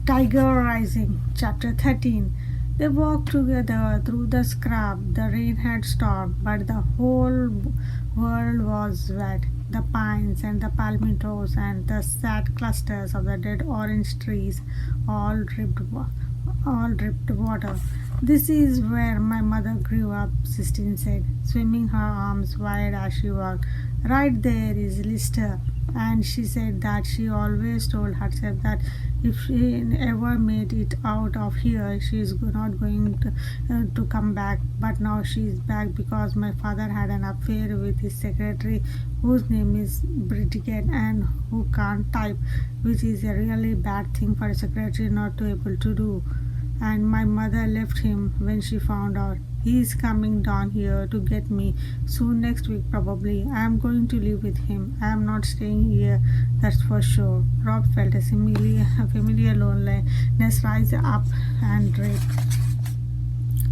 Tiger Rising, Chapter 13. They walked together through the scrub. The rain had stopped, but the whole world was wet. The pines and the palmettos and the sad clusters of the dead orange trees all dripped water. This is where my mother grew up, Sistine said, swimming her arms wide as she walked. Right there is Lister, and she said that she always told herself that if she ever made it out of here, she is not going to come back. But now she is back because my father had an affair with his secretary, whose name is Britigan and who can't type, which is a really bad thing for a secretary not to able to do. And my mother left him when she found out. He is coming down here to get me soon, next week probably. I am going to live with him. I am not staying here, that's for sure. Rob felt a familiar loneliness rise up and drape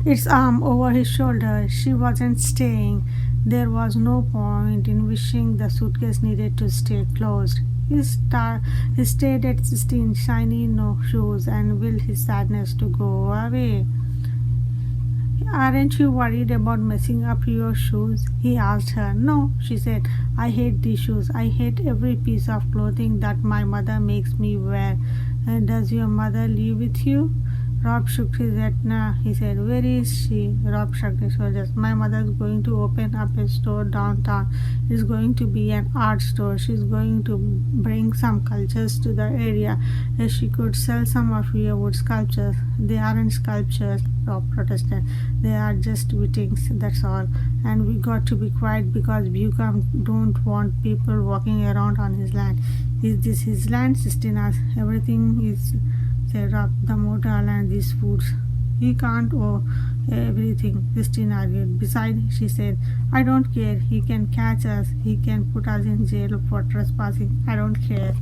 its arm over his shoulder. She wasn't staying. There was no point in wishing the suitcase needed to stay closed. He stayed at 16 shiny no shoes and willed his sadness to go away. Aren't you worried about messing up your shoes? He asked her. No, she said. I hate these shoes. I hate every piece of clothing that my mother makes me wear. Does your mother live with you? Rob shook his head. Nah, he said. Where is she? Rob shrugged his shoulders. My mother is going to open up a store downtown. It's going to be an art store. She's going to bring some cultures to the area. She could sell some of your wood sculptures. They aren't sculptures, Rob protested. They are just whittings, that's all. And we got to be quiet because Buchan don't want people walking around on his land. Is this his land? Sistine asked. Everything is, said Rob, the motel and these foods. He can't owe everything, Christine argued. Besides, she said, I don't care. He can catch us. He can put us in jail for trespassing. I don't care.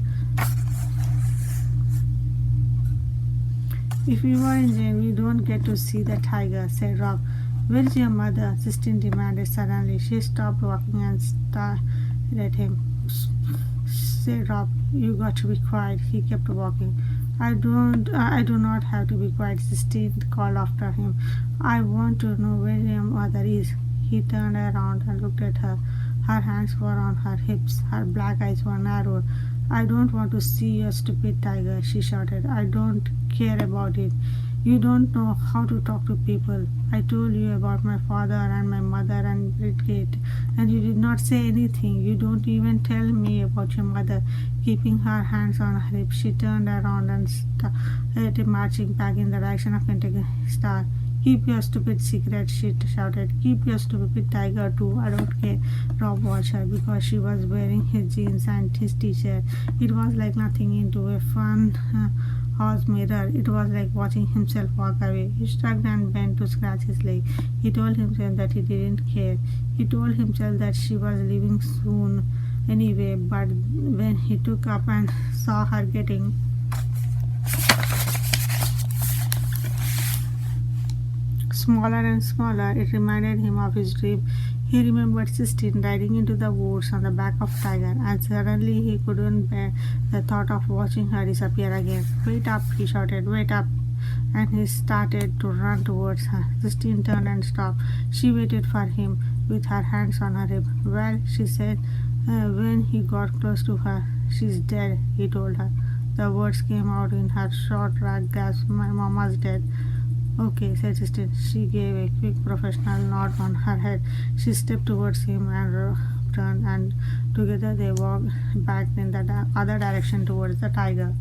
If we were in jail, we don't get to see the tiger, said Rob. Where's your mother? Sistine demanded suddenly. She stopped walking and stared at him. Said Rob, you got to be quiet. He kept walking. I do not have to be quiet, Sistine called after him. I want to know where your mother is. He turned around and looked at her. Her hands were on her hips. Her black eyes were narrowed. I don't want to see your stupid tiger, she shouted. I don't care about it. You don't know how to talk to people. I told you about my father and my mother and Bridget, and you did not say anything. You don't even tell me about your mother. Keeping her hands on her hips, she turned around and started marching back in the direction of Pentagon Star. Keep your stupid secret, she shouted. Keep your stupid tiger too. I don't care. Rob watched her because she was wearing his jeans and his t-shirt. It was like nothing into a fun horse mirror. It was like watching himself walk away. He shrugged and bent to scratch his leg. He told himself that he didn't care. He told himself that she was leaving soon anyway, but when he took up and saw her getting smaller and smaller, it reminded him of his dream. He remembered Sistine riding into the woods on the back of Tiger, and suddenly he couldn't bear the thought of watching her disappear again. Wait up, he shouted, wait up. And he started to run towards her. Sistine turned and stopped. She waited for him with her hands on her hip. Well, she said, when he got close to her. She's dead, he told her. The words came out in her short, ragged gasp. My mama's dead. Okay, said Sistine. She gave a quick professional nod on her head. She stepped towards him and turned, and together they walked back in the other direction towards the tiger.